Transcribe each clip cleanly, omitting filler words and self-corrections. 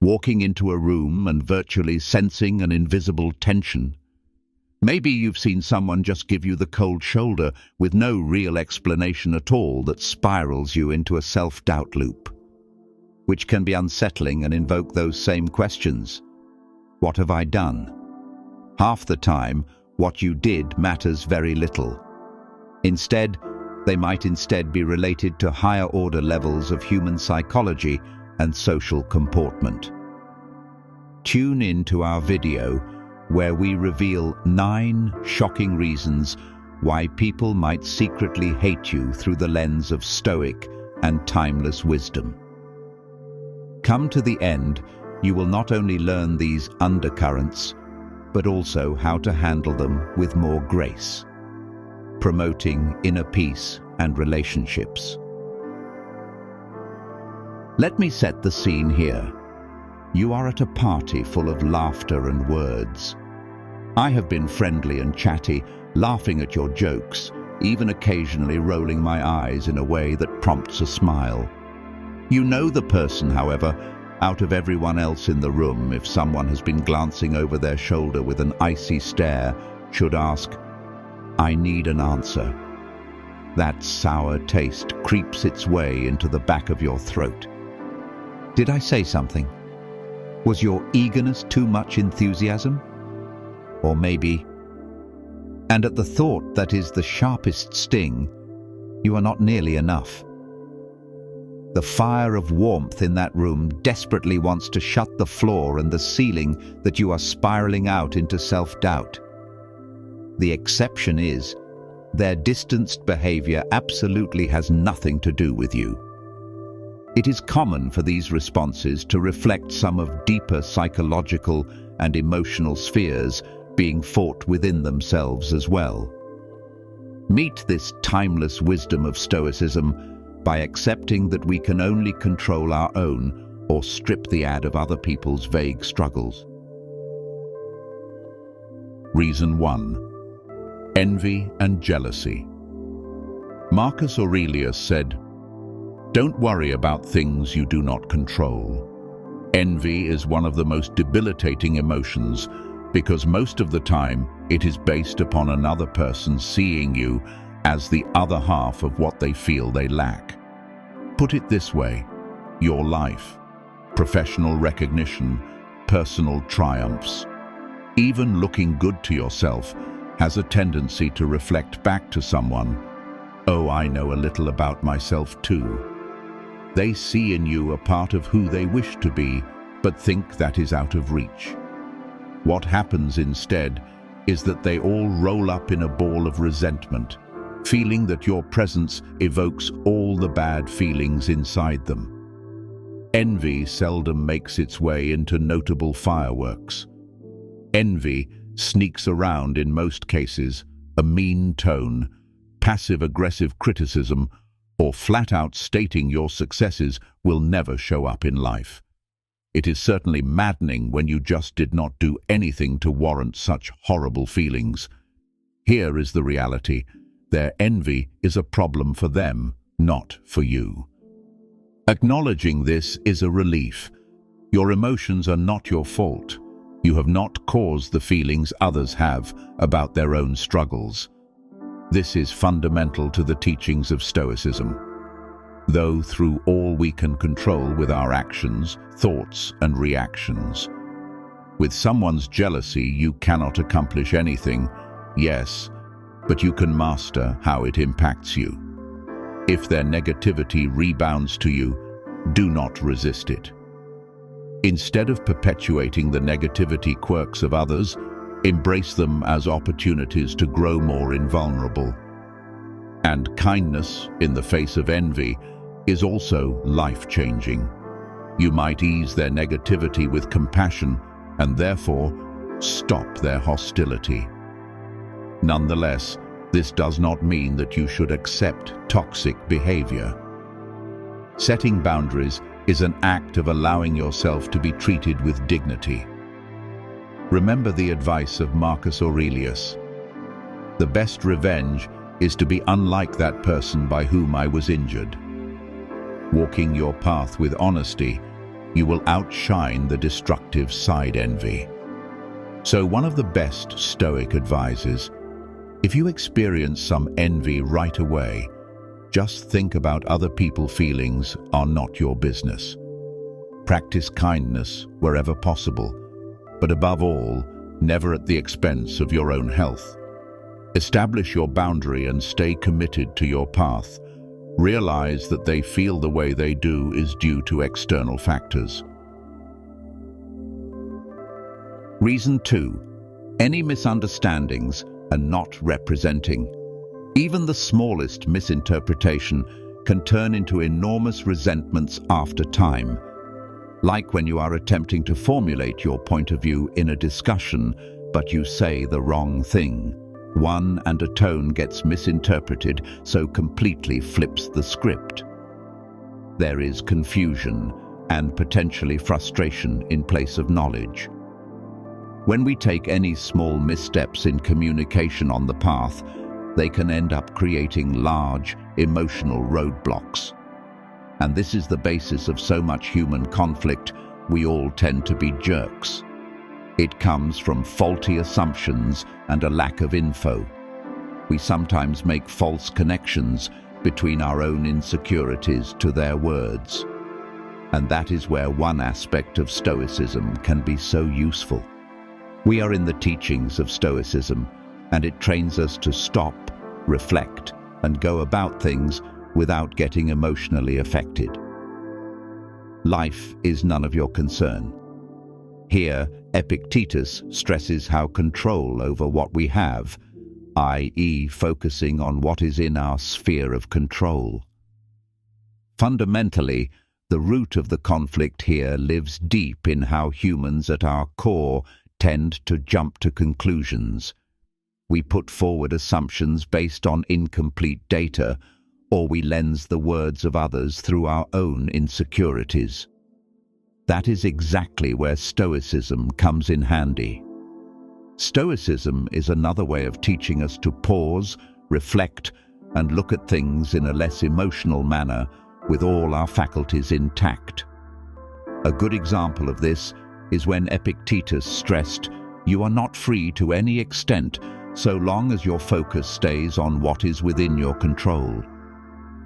walking into a room and virtually sensing an invisible tension. Maybe you've seen someone just give you the cold shoulder with no real explanation at all that spirals you into a self-doubt loop, which can be unsettling and invoke those same questions. What have I done? Half the time, what you did matters very little. They might instead be related to higher order levels of human psychology and social comportment. Tune in to our video where we reveal 9 shocking reasons why people might secretly hate you through the lens of Stoic and timeless wisdom. Come to the end, you will not only learn these undercurrents, but also how to handle them with more grace, promoting inner peace and relationships. Let me set the scene here. You are at a party full of laughter and words. I have been friendly and chatty, laughing at your jokes, even occasionally rolling my eyes in a way that prompts a smile. You know the person, however, out of everyone else in the room, if someone has been glancing over their shoulder with an icy stare, should ask, "I need an answer." That sour taste creeps its way into the back of your throat. Did I say something? Was your eagerness too much enthusiasm? Or maybe, and at the thought that is the sharpest sting, you are not nearly enough. The fire of warmth in that room desperately wants to shut the floor and the ceiling that you are spiraling out into self-doubt. The exception is, their distanced behavior absolutely has nothing to do with you. It is common for these responses to reflect some of deeper psychological and emotional spheres being fought within themselves as well. Meet this timeless wisdom of Stoicism by accepting that we can only control our own or strip the ad of other people's vague struggles. Reason 1. Envy and jealousy. Marcus Aurelius said, "Don't worry about things you do not control." Envy is one of the most debilitating emotions because most of the time it is based upon another person seeing you as the other half of what they feel they lack. Put it this way, your life, professional recognition, personal triumphs, even looking good to yourself has a tendency to reflect back to someone, "Oh, I know a little about myself too." They see in you a part of who they wish to be, but think that is out of reach. What happens instead is that they all roll up in a ball of resentment, feeling that your presence evokes all the bad feelings inside them. Envy seldom makes its way into notable fireworks. Envy sneaks around in most cases, a mean tone, passive-aggressive criticism, or flat-out stating your successes will never show up in life. It is certainly maddening when you just did not do anything to warrant such horrible feelings. Here is the reality. Their envy is a problem for them, not for you. Acknowledging this is a relief. Your emotions are not your fault. You have not caused the feelings others have about their own struggles. This is fundamental to the teachings of Stoicism. Though through all we can control with our actions, thoughts, and reactions. With someone's jealousy, you cannot accomplish anything, yes, but you can master how it impacts you. If their negativity rebounds to you, do not resist it. Instead of perpetuating the negativity quirks of others, embrace them as opportunities to grow more invulnerable. And kindness in the face of envy is also life-changing. You might ease their negativity with compassion and therefore stop their hostility. Nonetheless, this does not mean that you should accept toxic behavior. Setting boundaries is an act of allowing yourself to be treated with dignity. Remember the advice of Marcus Aurelius. The best revenge is to be unlike that person by whom I was injured. Walking your path with honesty you will outshine the destructive side envy. So one of the best Stoic advices, if you experience some envy right away, just think about other people's feelings are not your business. Practice kindness wherever possible, but above all, never at the expense of your own health. Establish your boundary and stay committed to your path. Realize that they feel the way they do is due to external factors. Reason 2. Any misunderstandings are not representing. Even the smallest misinterpretation can turn into enormous resentments after time. Like when you are attempting to formulate your point of view in a discussion, but you say the wrong thing. One and a tone gets misinterpreted, so completely flips the script. There is confusion and potentially frustration in place of knowledge. When we take any small missteps in communication on the path, they can end up creating large emotional roadblocks. And this is the basis of so much human conflict. We all tend to be jerks. It comes from faulty assumptions and a lack of info. We sometimes make false connections between our own insecurities to their words. And that is where one aspect of Stoicism can be so useful. We are in the teachings of Stoicism, and it trains us to stop, reflect, and go about things without getting emotionally affected. Life is none of your concern. Here, Epictetus stresses how control over what we have, i.e., focusing on what is in our sphere of control. Fundamentally, the root of the conflict here lives deep in how humans at our core tend to jump to conclusions. We put forward assumptions based on incomplete data, or we lens the words of others through our own insecurities. That is exactly where Stoicism comes in handy. Stoicism is another way of teaching us to pause, reflect, and look at things in a less emotional manner with all our faculties intact. A good example of this is when Epictetus stressed, "You are not free to any extent so long as your focus stays on what is within your control."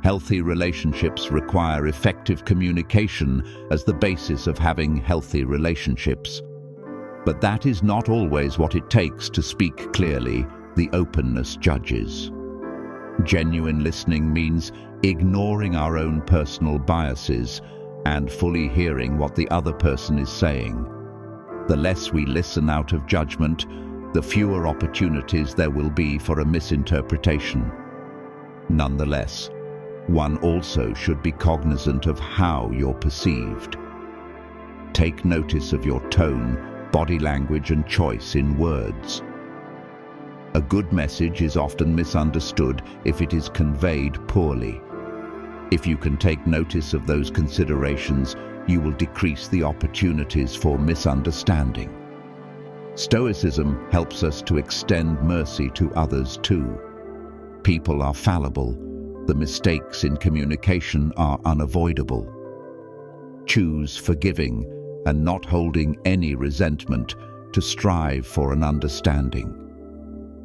Healthy relationships require effective communication as the basis of having healthy relationships. But that is not always what it takes to speak clearly. The openness judges. Genuine listening means ignoring our own personal biases and fully hearing what the other person is saying. The less we listen out of judgment, the fewer opportunities there will be for a misinterpretation. Nonetheless, one also should be cognizant of how you're perceived. Take notice of your tone, body language, and choice in words. A good message is often misunderstood if it is conveyed poorly. If you can take notice of those considerations, you will decrease the opportunities for misunderstanding. Stoicism helps us to extend mercy to others too. People are fallible. The mistakes in communication are unavoidable. Choose forgiving and not holding any resentment to strive for an understanding.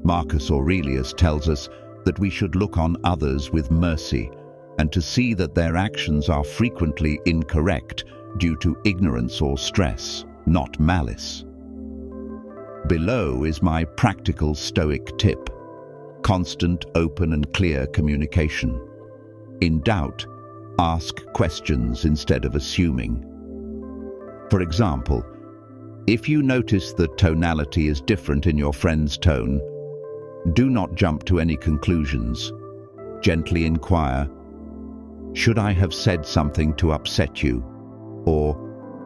Marcus Aurelius tells us that we should look on others with mercy and to see that their actions are frequently incorrect due to ignorance or stress, not malice. Below is my practical Stoic tip. Constant, open and clear communication. In doubt, ask questions instead of assuming. For example, if you notice the tonality is different in your friend's tone, do not jump to any conclusions. Gently inquire, "Should I have said something to upset you?" Or,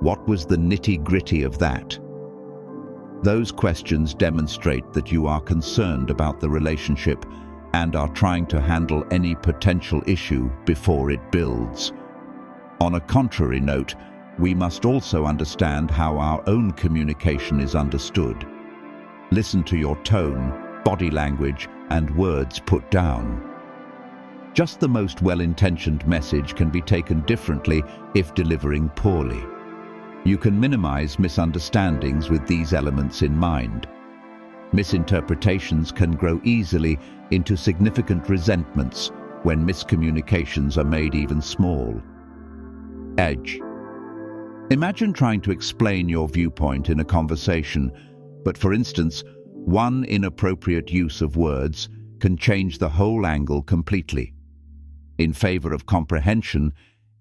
"What was the nitty-gritty of that?" Those questions demonstrate that you are concerned about the relationship and are trying to handle any potential issue before it builds. On a contrary note, we must also understand how our own communication is understood. Listen to your tone, body language, and words put down. Just the most well-intentioned message can be taken differently if delivering poorly. You can minimize misunderstandings with these elements in mind. Misinterpretations can grow easily into significant resentments when miscommunications are made even small. Edge. Imagine trying to explain your viewpoint in a conversation, but for instance, one inappropriate use of words can change the whole angle completely. In favor of comprehension,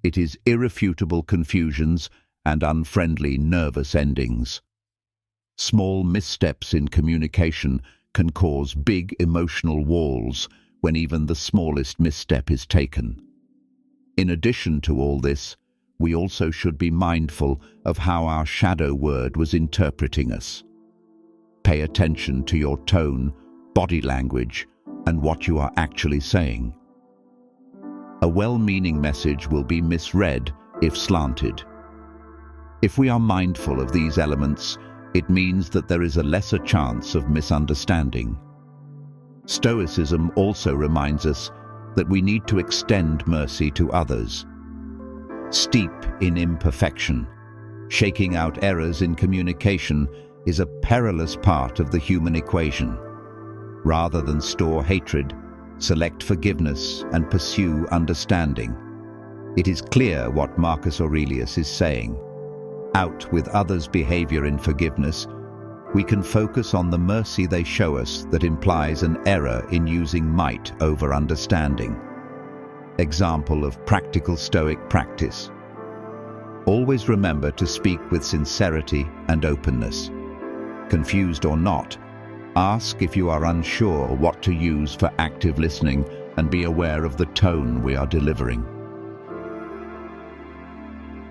it is irrefutable confusions and unfriendly, nervous endings. Small missteps in communication can cause big emotional walls when even the smallest misstep is taken. In addition to all this, we also should be mindful of how our shadow word was interpreting us. Pay attention to your tone, body language, and what you are actually saying. A well-meaning message will be misread if slanted. If we are mindful of these elements, it means that there is a lesser chance of misunderstanding. Stoicism also reminds us that we need to extend mercy to others. Steep in imperfection, shaking out errors in communication is a perilous part of the human equation. Rather than store hatred, select forgiveness and pursue understanding. It is clear what Marcus Aurelius is saying. Out with others' behavior in forgiveness, we can focus on the mercy they show us that implies an error in using might over understanding. Example of practical Stoic practice. Always remember to speak with sincerity and openness. Confused or not, ask if you are unsure what to use for active listening and be aware of the tone we are delivering.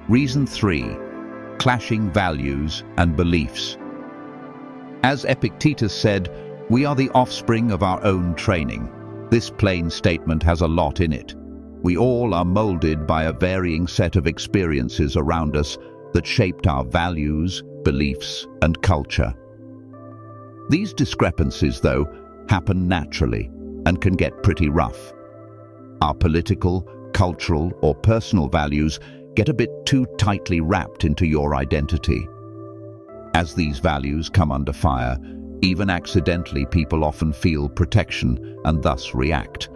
Reason 3. Clashing values and beliefs. As Epictetus said, we are the offspring of our own training. This plain statement has a lot in it. We all are molded by a varying set of experiences around us that shaped our values, beliefs, and culture. These discrepancies, though, happen naturally and can get pretty rough. Our political, cultural, or personal values get a bit too tightly wrapped into your identity. As these values come under fire, even accidentally, people often feel protection and thus react.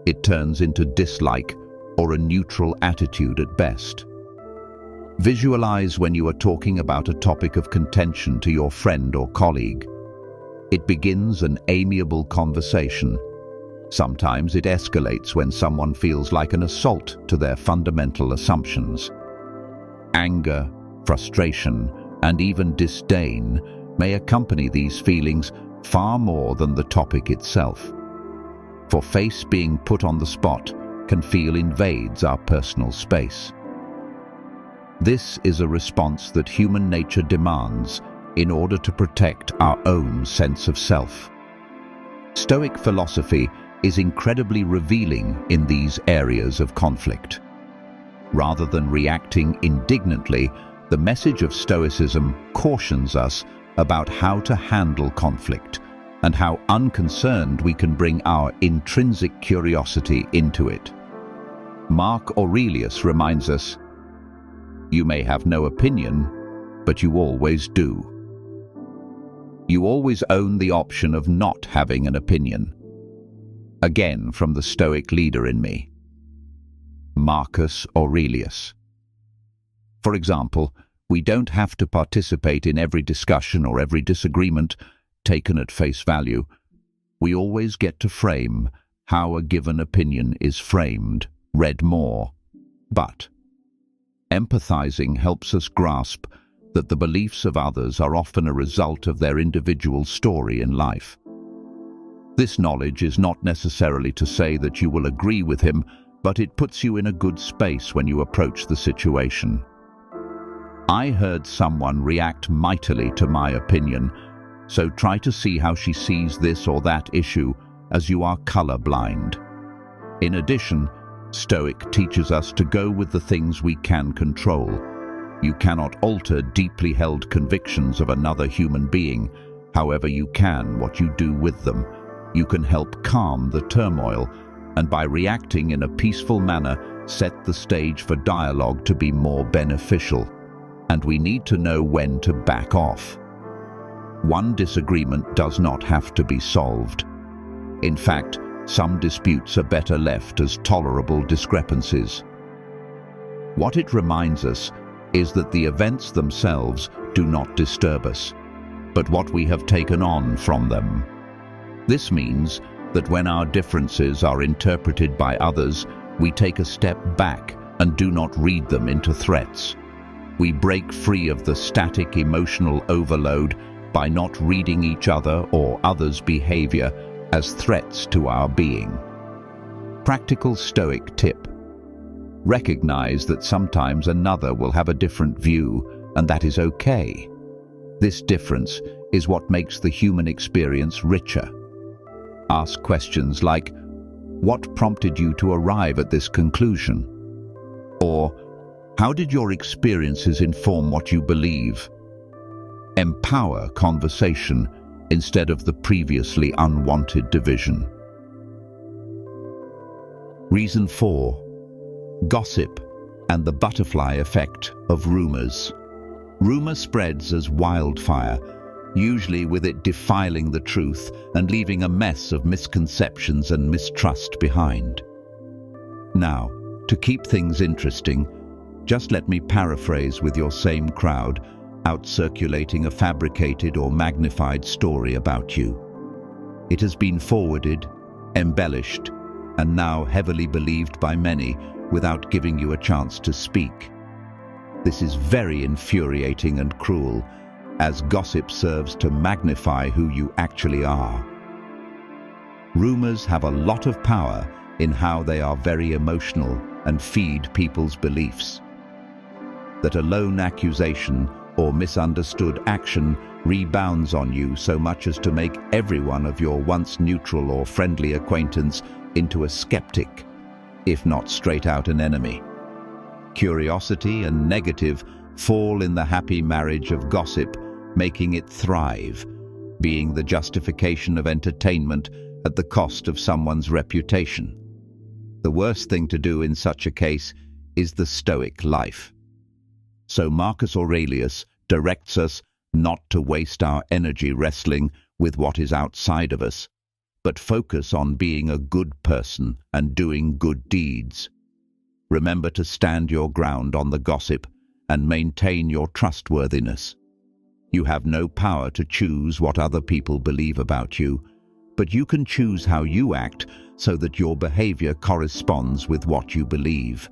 It turns into dislike or a neutral attitude at best. Visualize when you are talking about a topic of contention to your friend or colleague. It begins an amiable conversation. Sometimes it escalates when someone feels like an assault to their fundamental assumptions. Anger, frustration, and even disdain may accompany these feelings far more than the topic itself. For face being put on the spot can feel invades our personal space. This is a response that human nature demands in order to protect our own sense of self. Stoic philosophy is incredibly revealing in these areas of conflict. Rather than reacting indignantly, the message of Stoicism cautions us about how to handle conflict and how unconcerned we can bring our intrinsic curiosity into it. Marcus Aurelius reminds us, "You may have no opinion, but you always do." You always own the option of not having an opinion. Again, from the Stoic leader in me, Marcus Aurelius. For example, we don't have to participate in every discussion or every disagreement taken at face value. We always get to frame how a given opinion is framed, read more. But empathizing helps us grasp that the beliefs of others are often a result of their individual story in life. This knowledge is not necessarily to say that you will agree with him, but it puts you in a good space when you approach the situation. I heard someone react mightily to my opinion, so try to see how she sees this or that issue, as you are colorblind. In addition, Stoic teaches us to go with the things we can control. You cannot alter deeply held convictions of another human being. However, you can what you do with them. You can help calm the turmoil, and by reacting in a peaceful manner, set the stage for dialogue to be more beneficial. and we need to know when to back off. One disagreement does not have to be solved. In fact, some disputes are better left as tolerable discrepancies. What it reminds us is that the events themselves do not disturb us, but what we have taken on from them. This means that when our differences are interpreted by others, we take a step back and do not read them into threats. We break free of the static emotional overload by not reading each other or others' behavior as threats to our being. Practical Stoic tip: recognize that sometimes another will have a different view, and that is okay. This difference is what makes the human experience richer. Ask questions like, what prompted you to arrive at this conclusion? Or, how did your experiences inform what you believe? Empower conversation instead of the previously unwanted division. Reason 4. Gossip and the butterfly effect of rumors. Rumor spreads as wildfire, usually with it defiling the truth and leaving a mess of misconceptions and mistrust behind. Now, to keep things interesting, just let me paraphrase with your same crowd, out circulating a fabricated or magnified story about you. It has been forwarded, embellished, and now heavily believed by many without giving you a chance to speak. This is very infuriating and cruel, as gossip serves to magnify who you actually are. Rumors have a lot of power in how they are very emotional and feed people's beliefs. That a lone accusation or misunderstood action rebounds on you so much as to make everyone of your once neutral or friendly acquaintance into a skeptic, if not straight out an enemy. Curiosity and negative fall in the happy marriage of gossip, making it thrive, being the justification of entertainment at the cost of someone's reputation. The worst thing to do in such a case is the Stoic life. So Marcus Aurelius directs us not to waste our energy wrestling with what is outside of us, but focus on being a good person and doing good deeds. Remember to stand your ground on the gossip and maintain your trustworthiness. You have no power to choose what other people believe about you, but you can choose how you act so that your behavior corresponds with what you believe.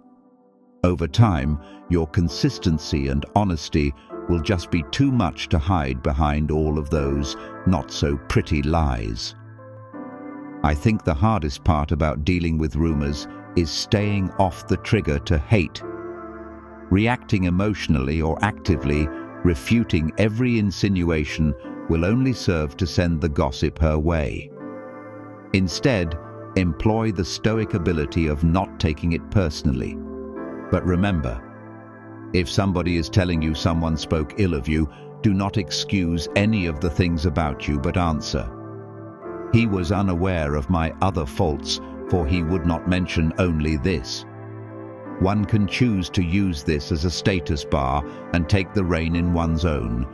Over time, your consistency and honesty will just be too much to hide behind all of those not-so-pretty lies. I think the hardest part about dealing with rumors is staying off the trigger to hate. Reacting emotionally or actively, refuting every insinuation will only serve to send the gossip her way. Instead, employ the Stoic ability of not taking it personally. But remember, if somebody is telling you someone spoke ill of you, do not excuse any of the things about you, but answer, "He was unaware of my other faults, for he would not mention only this." One can choose to use this as a status bar and take the rein in one's own,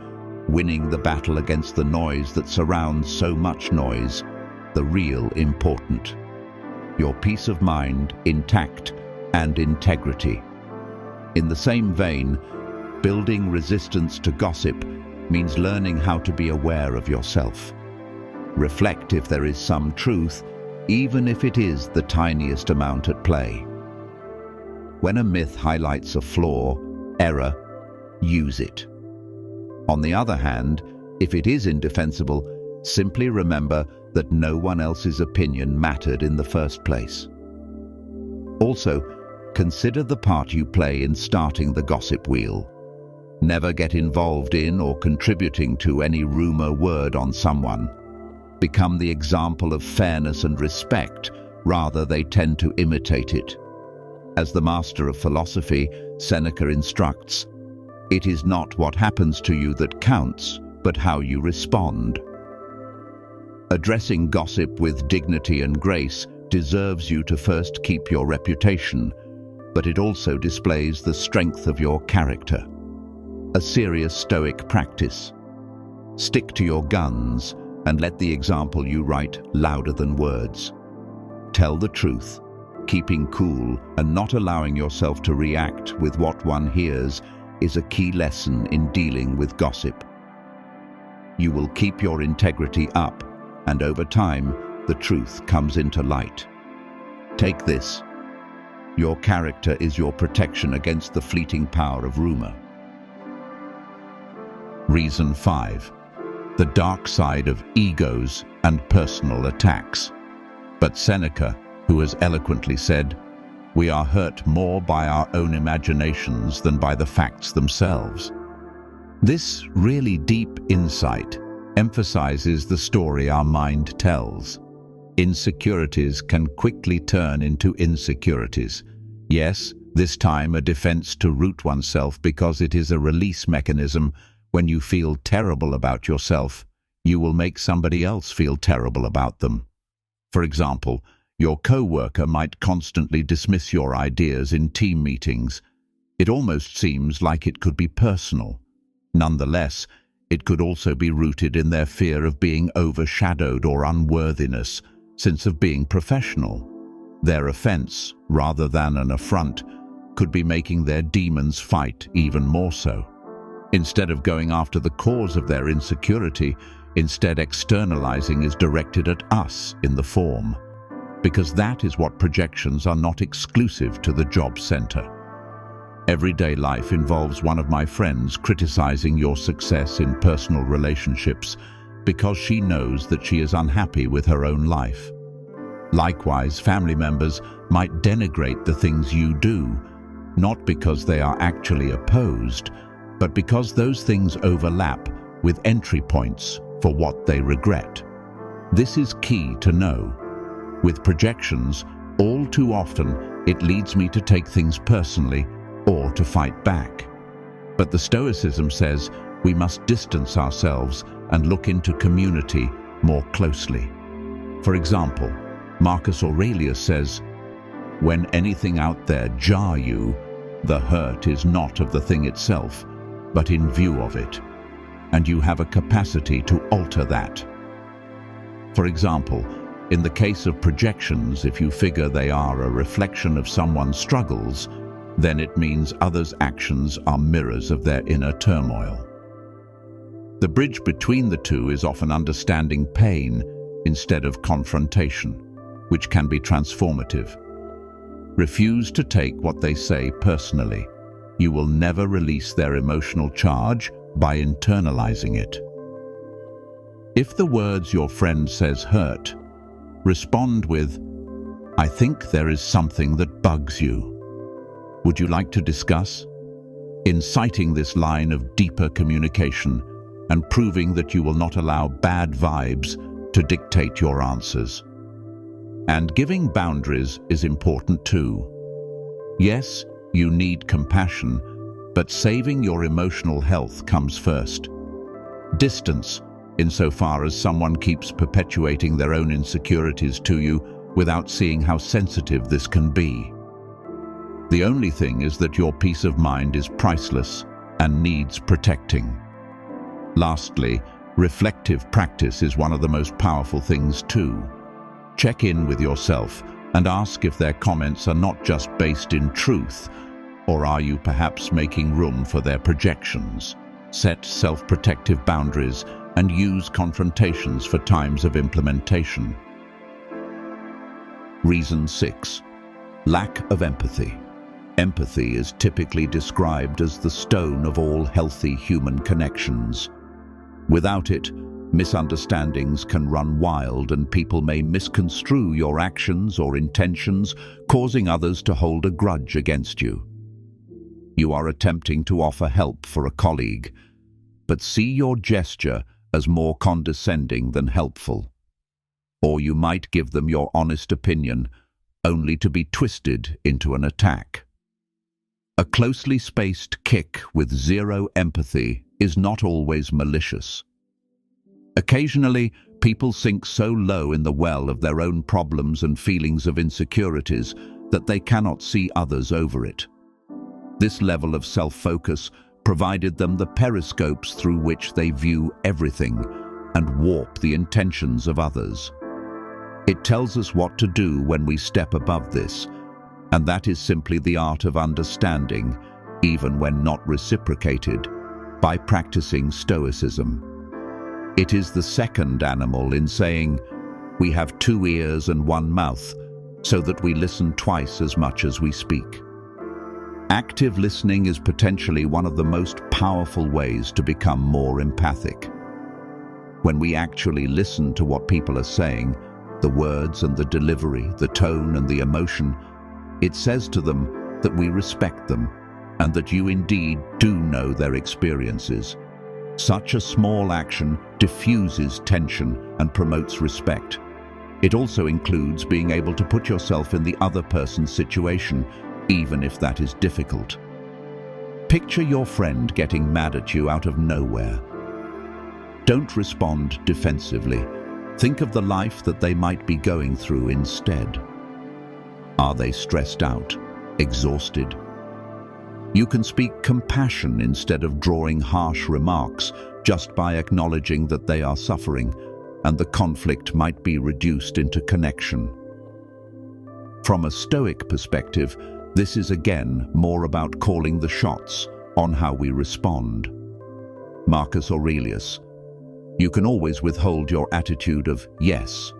winning the battle against the noise that surrounds so much noise, the real important. Your peace of mind intact and integrity. In the same vein, building resistance to gossip means learning how to be aware of yourself. Reflect if there is some truth, even if it is the tiniest amount at play. When a myth highlights a flaw, error, use it. On the other hand, if it is indefensible, simply remember that no one else's opinion mattered in the first place. Also, consider the part you play in starting the gossip wheel. Never get involved in or contributing to any rumor word on someone. Become the example of fairness and respect, rather they tend to imitate it. As the master of philosophy, Seneca instructs, "It is not what happens to you that counts, but how you respond." Addressing gossip with dignity and grace deserves you to first keep your reputation, but it also displays the strength of your character. a serious Stoic practice. Stick to your guns and let the example you write louder than words. Tell the truth, keeping cool and not allowing yourself to react with what one hears is a key lesson in dealing with gossip. You will keep your integrity up, and over time, the truth comes into light. Take this. Your character is your protection against the fleeting power of rumor. Reason 5. The dark side of egos and personal attacks. But Seneca, who has eloquently said, "We are hurt more by our own imaginations than by the facts themselves." This really deep insight emphasizes the story our mind tells. Insecurities can quickly turn into insecurities. Yes, this time a defense to root oneself because it is a release mechanism. When you feel terrible about yourself, you will make somebody else feel terrible about them. For example, your co-worker might constantly dismiss your ideas in team meetings. It almost seems like it could be personal. Nonetheless, it could also be rooted in their fear of being overshadowed or unworthiness, sense of being professional. Their offense, rather than an affront, could be making their demons fight even more so. Instead of going after the cause of their insecurity, instead externalizing is directed at us in the form. Because that is what projections are not exclusive to the job center. Everyday life involves one of my friends criticizing your success in personal relationships because she knows that she is unhappy with her own life. Likewise, family members might denigrate the things you do, not because they are actually opposed, but because those things overlap with entry points for what they regret. This is key to know. With projections, all too often it leads me to take things personally or to fight back. But the Stoicism says we must distance ourselves and look into community more closely. For example, Marcus Aurelius says, "When anything out there jar you, the hurt is not of the thing itself, but in view of it, and you have a capacity to alter that." For example, in the case of projections, if you figure they are a reflection of someone's struggles, then it means others' actions are mirrors of their inner turmoil. The bridge between the two is often understanding pain instead of confrontation, which can be transformative. Refuse to take what they say personally. You will never release their emotional charge by internalizing it. If the words your friend says hurt, respond with, "I think there is something that bugs you. Would you like to discuss?" Inciting this line of deeper communication and proving that you will not allow bad vibes to dictate your answers. And giving boundaries is important too. Yes, you need compassion, but saving your emotional health comes first. Distance, insofar as someone keeps perpetuating their own insecurities to you without seeing how sensitive this can be. The only thing is that your peace of mind is priceless and needs protecting. Lastly, reflective practice is one of the most powerful things too. Check in with yourself and ask if their comments are not just based in truth, or are you perhaps making room for their projections? Set self-protective boundaries and use confrontations for times of implementation. Reason 6. Lack of empathy. Empathy is typically described as the stone of all healthy human connections. Without it, misunderstandings can run wild and people may misconstrue your actions or intentions, causing others to hold a grudge against you. You are attempting to offer help for a colleague, but see your gesture as more condescending than helpful. Or you might give them your honest opinion, only to be twisted into an attack. A closely spaced kick with zero empathy is not always malicious. Occasionally, people sink so low in the well of their own problems and feelings of insecurities that they cannot see others over it. This level of self-focus provided them the periscopes through which they view everything and warp the intentions of others. It tells us what to do when we step above this, and that is simply the art of understanding, even when not reciprocated, by practicing Stoicism. It is the second animal in saying, we have 2 ears and 1 mouth, so that we listen twice as much as we speak. Active listening is potentially one of the most powerful ways to become more empathic. When we actually listen to what people are saying, the words and the delivery, the tone and the emotion, it says to them that we respect them and that you indeed do know their experiences. Such a small action diffuses tension and promotes respect. It also includes being able to put yourself in the other person's situation, even if that is difficult. Picture your friend getting mad at you out of nowhere. Don't respond defensively. Think of the life that they might be going through instead. Are they stressed out, exhausted? You can speak compassion instead of drawing harsh remarks, just by acknowledging that they are suffering, and the conflict might be reduced into connection. From a Stoic perspective, this is again more about calling the shots on how we respond. Marcus Aurelius: you can always withhold your attitude of yes.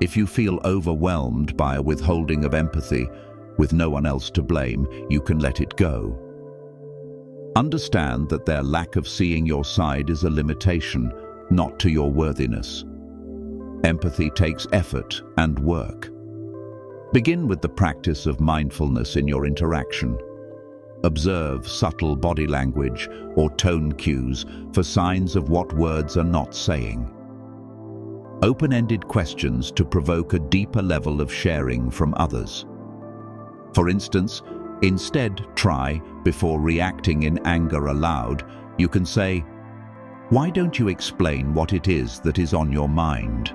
If you feel overwhelmed by a withholding of empathy, with no one else to blame, you can let it go. Understand that their lack of seeing your side is a limitation, not to your worthiness. Empathy takes effort and work. Begin with the practice of mindfulness in your interaction. Observe subtle body language or tone cues for signs of what words are not saying. Open-ended questions to provoke a deeper level of sharing from others. For instance, instead try, before reacting in anger aloud, you can say, "Why don't you explain what it is that is on your mind?"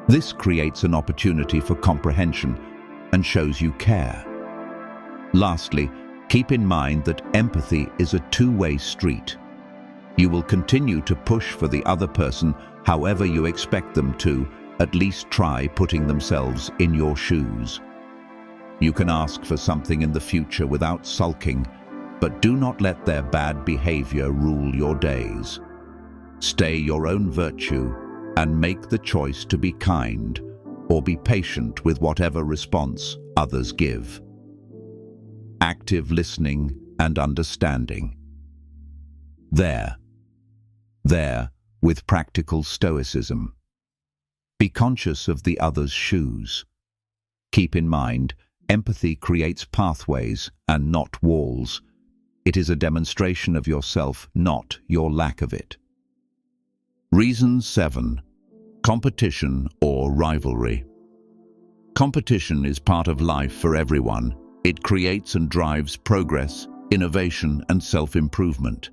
This creates an opportunity for comprehension and shows you care. Lastly, keep in mind that empathy is a two-way street. You will continue to push for the other person however you expect them to at least try putting themselves in your shoes. You can ask for something in the future without sulking, but do not let their bad behavior rule your days. Stay your own virtue and make the choice to be kind or be patient with whatever response others give. Active listening and understanding. There, with practical Stoicism. Be conscious of the other's shoes. Keep in mind, empathy creates pathways and not walls. It is a demonstration of yourself, not your lack of it. Reason 7. Competition or rivalry. Competition is part of life for everyone. It creates and drives progress, innovation, and self-improvement.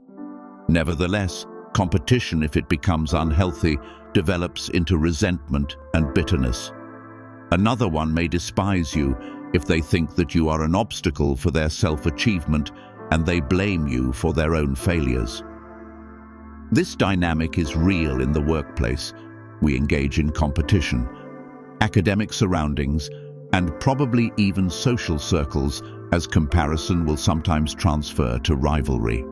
Nevertheless, competition, if it becomes unhealthy, develops into resentment and bitterness. Another one may despise you if they think that you are an obstacle for their self-achievement and they blame you for their own failures. This dynamic is real in the workplace. We engage in competition, academic surroundings, and probably even social circles, as comparison will sometimes transfer to rivalry.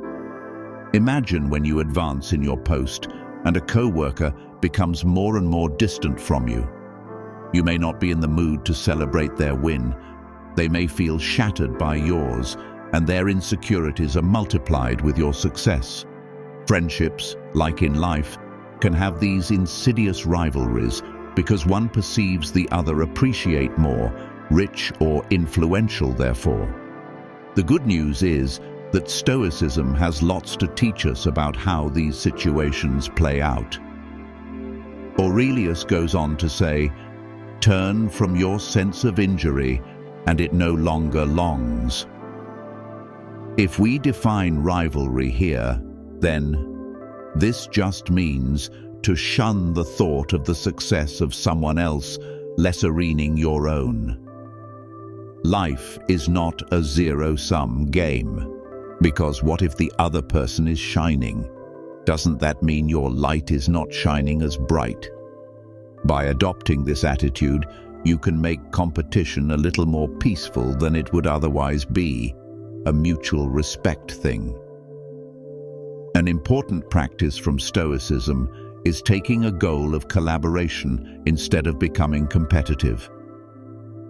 Imagine when you advance in your post and a co-worker becomes more and more distant from you. You may not be in the mood to celebrate their win. They may feel shattered by yours, and their insecurities are multiplied with your success. Friendships, like in life, can have these insidious rivalries because one perceives the other appreciate more, rich or influential therefore. The good news is that Stoicism has lots to teach us about how these situations play out. Aurelius goes on to say, "Turn from your sense of injury, and it no longer longs." If we define rivalry here, then this just means to shun the thought of the success of someone else lessening your own. Life is not a zero-sum game. Because what if the other person is shining? Doesn't that mean your light is not shining as bright? By adopting this attitude, you can make competition a little more peaceful than it would otherwise be, a mutual respect thing. An important practice from Stoicism is taking a goal of collaboration instead of becoming competitive.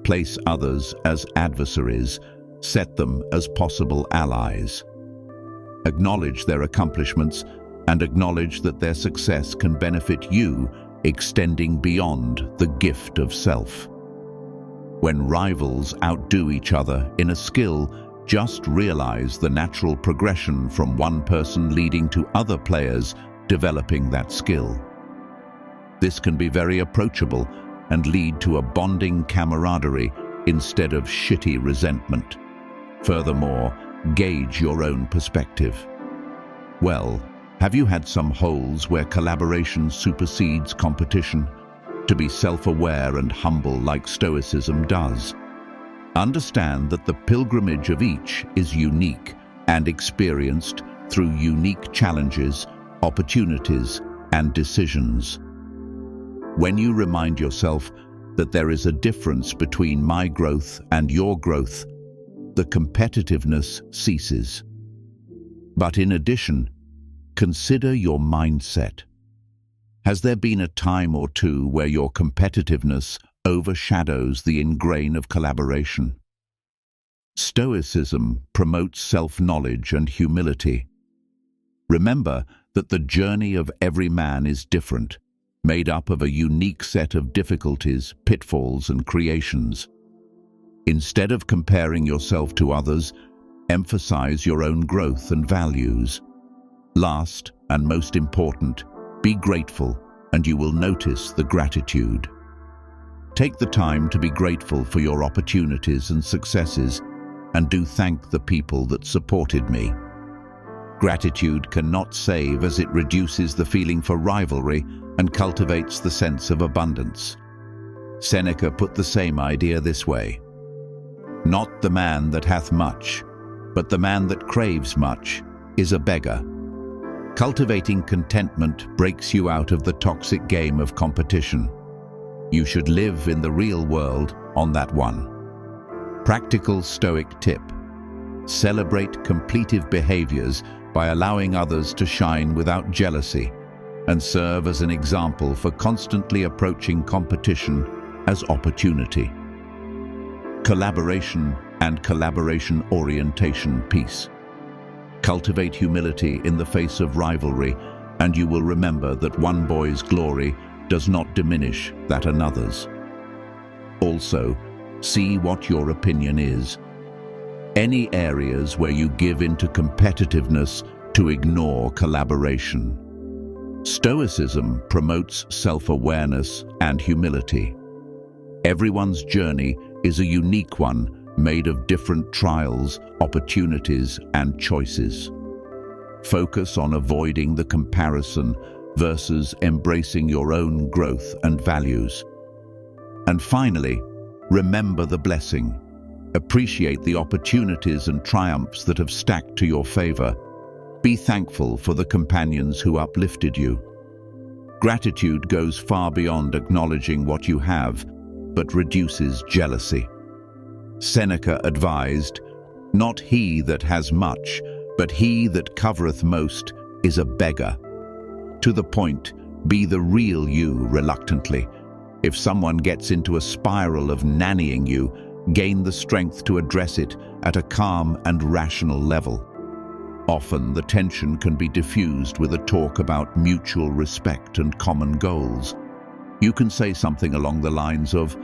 Place others as adversaries, set them as possible allies. Acknowledge their accomplishments and acknowledge that their success can benefit you, extending beyond the gift of self. When rivals outdo each other in a skill, just realize the natural progression from one person leading to other players developing that skill. This can be very approachable and lead to a bonding camaraderie instead of shitty resentment. Furthermore, gauge your own perspective. Well, have you had some holes where collaboration supersedes competition? To be self-aware and humble like Stoicism does. Understand that the pilgrimage of each is unique and experienced through unique challenges, opportunities, and decisions. When you remind yourself that there is a difference between my growth and your growth, the competitiveness ceases. But in addition, consider your mindset. Has there been a time or two where your competitiveness overshadows the ingrain of collaboration? Stoicism promotes self-knowledge and humility. Remember that the journey of every man is different, made up of a unique set of difficulties, pitfalls, and creations. Instead of comparing yourself to others, emphasize your own growth and values. Last, and most important, be grateful, and you will notice the gratitude. Take the time to be grateful for your opportunities and successes, and do thank the people that supported me. Gratitude cannot save, as it reduces the feeling for rivalry and cultivates the sense of abundance. Seneca put the same idea this way: "Not the man that hath much, but the man that craves much is a beggar." Cultivating contentment breaks you out of the toxic game of competition. You should live in the real world on that one. Practical Stoic tip: celebrate completive behaviors by allowing others to shine without jealousy, and serve as an example for constantly approaching competition as opportunity. Collaboration and collaboration orientation piece. Cultivate humility in the face of rivalry, and you will remember that one boy's glory does not diminish that another's. Also, see what your opinion is. Any areas where you give into competitiveness to ignore collaboration. Stoicism promotes self-awareness and humility. Everyone's journey is a unique one, made of different trials, opportunities, and choices. Focus on avoiding the comparison versus embracing your own growth and values. And finally, remember the blessing. Appreciate the opportunities and triumphs that have stacked to your favor. Be thankful for the companions who uplifted you. Gratitude goes far beyond acknowledging what you have, but reduces jealousy. Seneca advised, "Not he that has much, but he that covereth most is a beggar." To the point, be the real you reluctantly. If someone gets into a spiral of nannying you, gain the strength to address it at a calm and rational level. Often the tension can be diffused with a talk about mutual respect and common goals. You can say something along the lines of,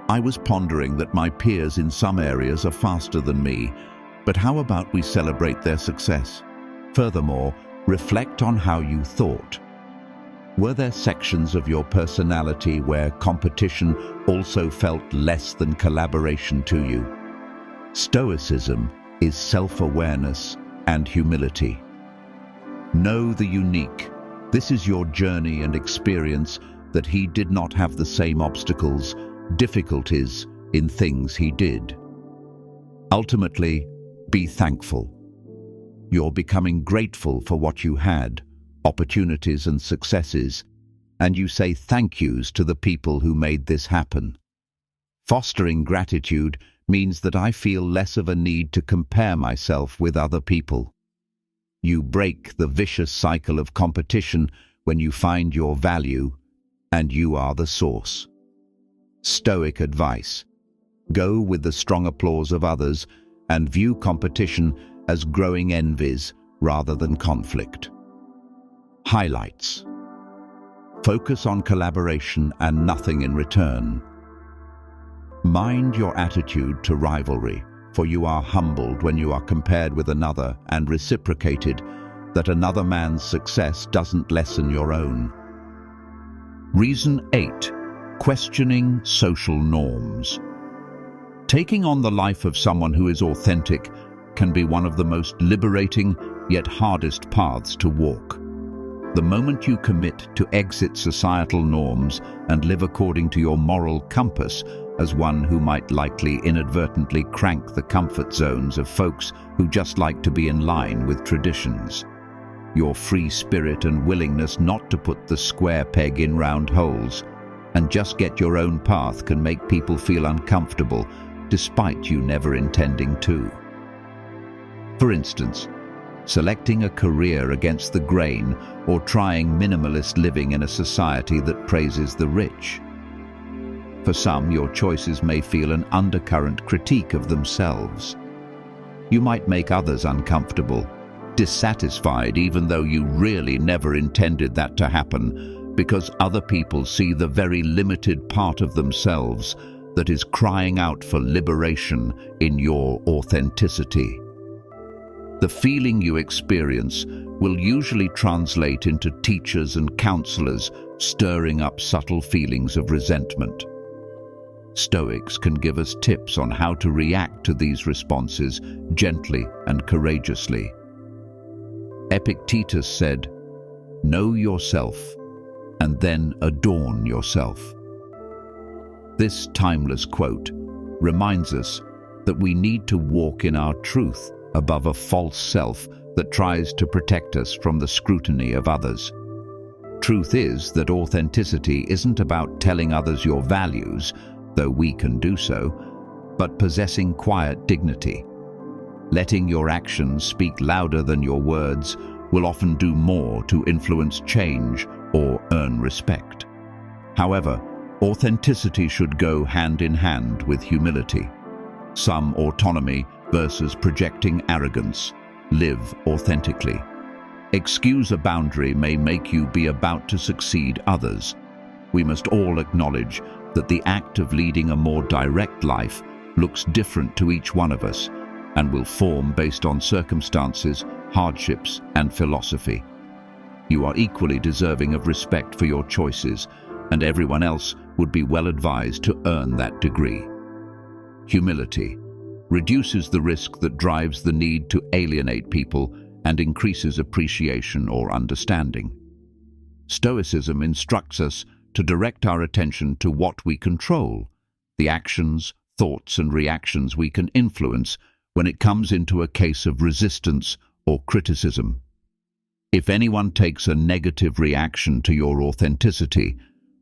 "I was pondering that my peers in some areas are faster than me, but how about we celebrate their success?" Furthermore, reflect on how you thought. Were there sections of your personality where competition also felt less than collaboration to you? Stoicism is self-awareness and humility. Know the unique. This is your journey and experience, that he did not have the same obstacles, difficulties in things he did. Ultimately, be thankful. You're becoming grateful for what you had, opportunities and successes, and you say thank yous to the people who made this happen. Fostering gratitude means that I feel less of a need to compare myself with other people. You break the vicious cycle of competition when you find your value, and you are the source. Stoic advice: go with the strong applause of others and view competition as growing envies rather than conflict. Highlights: focus on collaboration and nothing in return. Mind your attitude to rivalry, for you are humbled when you are compared with another and reciprocated that another man's success doesn't lessen your own. Reason 8. Questioning social norms. Taking on the life of someone who is authentic can be one of the most liberating yet hardest paths to walk. The moment you commit to exit societal norms and live according to your moral compass as one who might likely inadvertently crank the comfort zones of folks who just like to be in line with traditions. Your free spirit and willingness not to put the square peg in round holes and just get your own path can make people feel uncomfortable despite you never intending to. For instance, selecting a career against the grain or trying minimalist living in a society that praises the rich. For some, your choices may feel an undercurrent critique of themselves. You might make others uncomfortable, dissatisfied even though you really never intended that to happen, because other people see the very limited part of themselves that is crying out for liberation in your authenticity. The feeling you experience will usually translate into teachers and counselors stirring up subtle feelings of resentment. Stoics can give us tips on how to react to these responses gently and courageously. Epictetus said, "Know yourself, and then adorn yourself." This timeless quote reminds us that we need to walk in our truth above a false self that tries to protect us from the scrutiny of others. Truth is that authenticity isn't about telling others your values, though we can do so, but possessing quiet dignity. Letting your actions speak louder than your words will often do more to influence change or earn respect. However, authenticity should go hand in hand with humility. Some autonomy versus projecting arrogance. Live authentically. Excuse a boundary may make you be about to succeed others. We must all acknowledge that the act of leading a more direct life looks different to each one of us and will form based on circumstances, hardships, and philosophy. You are equally deserving of respect for your choices, and everyone else would be well advised to earn that degree. Humility reduces the risk that drives the need to alienate people and increases appreciation or understanding. Stoicism instructs us to direct our attention to what we control, the actions, thoughts, and reactions we can influence when it comes into a case of resistance or criticism. If anyone takes a negative reaction to your authenticity,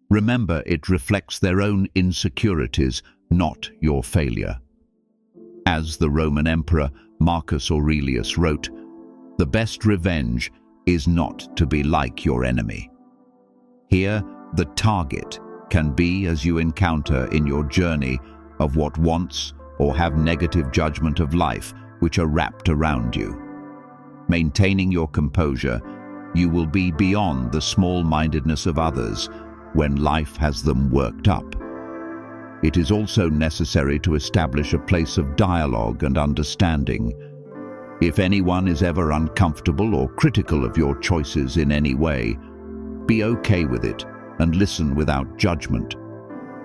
remember it reflects their own insecurities, not your failure. As the Roman Emperor Marcus Aurelius wrote, "The best revenge is not to be like your enemy." Here, the target can be as you encounter in your journey of what wants or have negative judgment of life which are wrapped around you. Maintaining your composure, you will be beyond the small-mindedness of others when life has them worked up. It is also necessary to establish a place of dialogue and understanding. If anyone is ever uncomfortable or critical of your choices in any way, be okay with it and listen without judgment.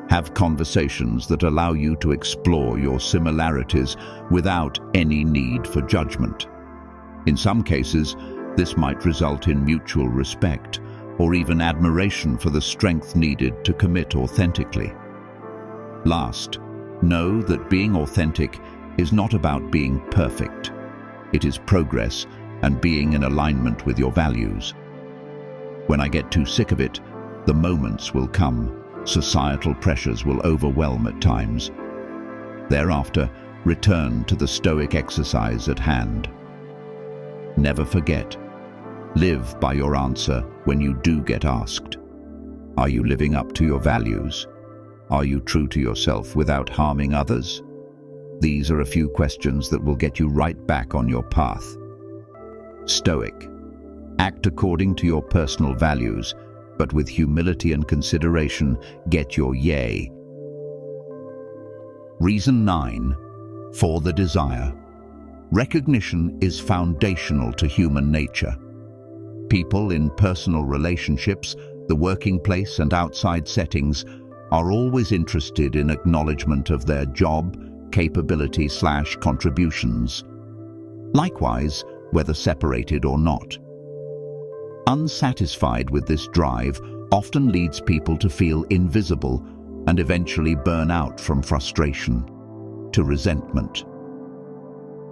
Have conversations that allow you to explore your similarities without any need for judgment. In some cases, this might result in mutual respect or even admiration for the strength needed to commit authentically. Last, know that being authentic is not about being perfect. It is progress, and being in alignment with your values. When I get too sick of it, the moments will come. Societal pressures will overwhelm at times. Thereafter, return to the Stoic exercise at hand. Never forget. Live by your answer when you do get asked. Are you living up to your values? Are you true to yourself without harming others? These are a few questions that will get you right back on your path. Stoic. Act according to your personal values, but with humility and consideration, get your yay. Reason 9. For the desire. Recognition is foundational to human nature. People in personal relationships, the working place and outside settings are always interested in acknowledgement of their job, capability/contributions. Likewise, whether separated or not. Unsatisfied with this drive often leads people to feel invisible and eventually burn out from frustration to resentment.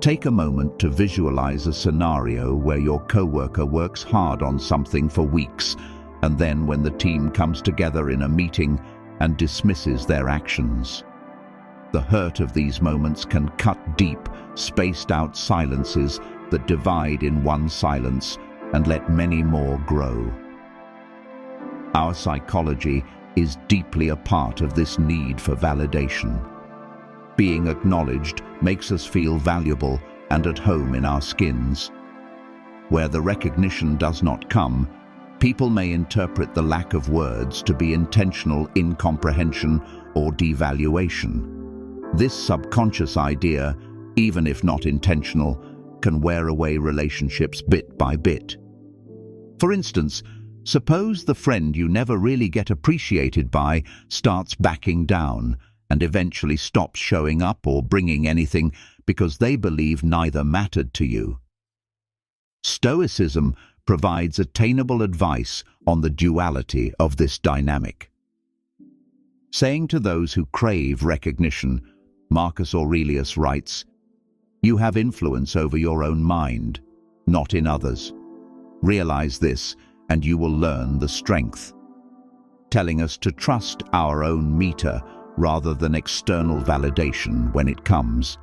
Take a moment to visualize a scenario where your coworker works hard on something for weeks, and then when the team comes together in a meeting and dismisses their actions. The hurt of these moments can cut deep, spaced out silences that divide in one silence and let many more grow. Our psychology is deeply a part of this need for validation. Being acknowledged makes us feel valuable and at home in our skins. Where the recognition does not come, people may interpret the lack of words to be intentional incomprehension or devaluation. This subconscious idea, even if not intentional, can wear away relationships bit by bit. For instance, suppose the friend you never really get appreciated by starts backing down and eventually stops showing up or bringing anything because they believe neither mattered to you. Stoicism provides attainable advice on the duality of this dynamic. Saying to those who crave recognition, Marcus Aurelius writes, "You have influence over your own mind, not in others. Realize this, and you will learn the strength." Telling us to trust our own meter rather than external validation when it comes.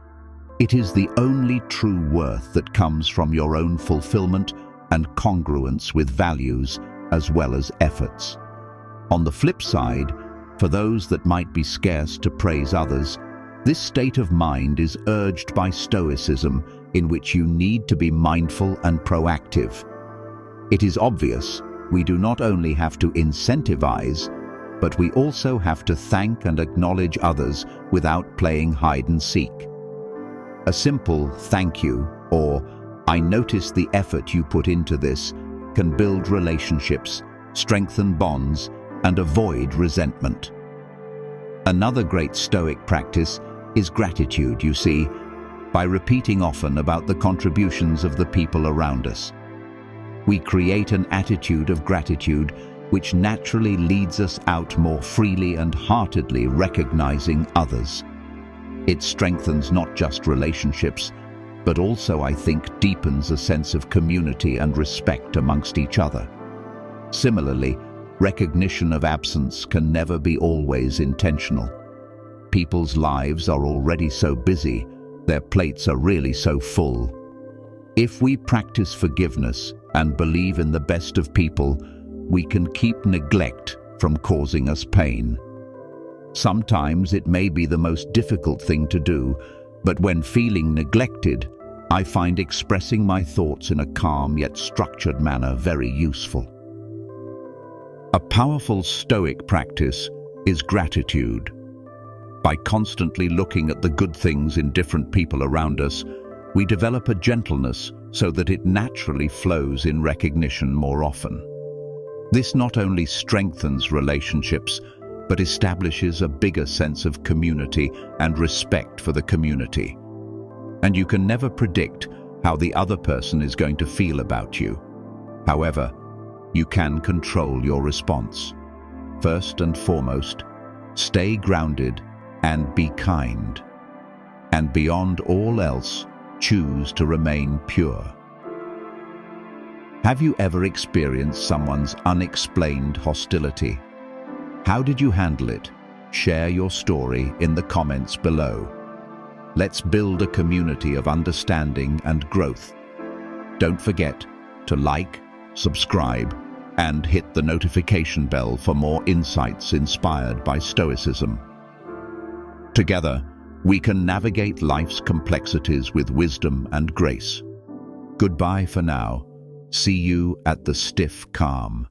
It is the only true worth that comes from your own fulfillment and congruence with values as well as efforts. On the flip side, for those that might be scarce to praise others, this state of mind is urged by Stoicism, in which you need to be mindful and proactive. It is obvious we do not only have to incentivize, but we also have to thank and acknowledge others without playing hide and seek. A simple "thank you" or "I notice the effort you put into this" can build relationships, strengthen bonds, and avoid resentment. Another great Stoic practice is gratitude, you see, by repeating often about the contributions of the people around us. We create an attitude of gratitude which naturally leads us out more freely and heartedly recognizing others. It strengthens not just relationships, but also, I think, deepens a sense of community and respect amongst each other. Similarly, recognition of absence can never be always intentional. People's lives are already so busy, their plates are really so full. If we practice forgiveness and believe in the best of people, we can keep neglect from causing us pain. Sometimes it may be the most difficult thing to do, but when feeling neglected, I find expressing my thoughts in a calm yet structured manner very useful. A powerful Stoic practice is gratitude. By constantly looking at the good things in different people around us, we develop a gentleness so that it naturally flows in recognition more often. This not only strengthens relationships, but establishes a bigger sense of community and respect for the community. And you can never predict how the other person is going to feel about you. However, you can control your response. First and foremost, stay grounded and be kind. And beyond all else, choose to remain pure. Have you ever experienced someone's unexplained hostility? How did you handle it? Share your story in the comments below. Let's build a community of understanding and growth. Don't forget to like, subscribe, and hit the notification bell for more insights inspired by Stoicism. Together, we can navigate life's complexities with wisdom and grace. Goodbye for now. See you at the stiff calm.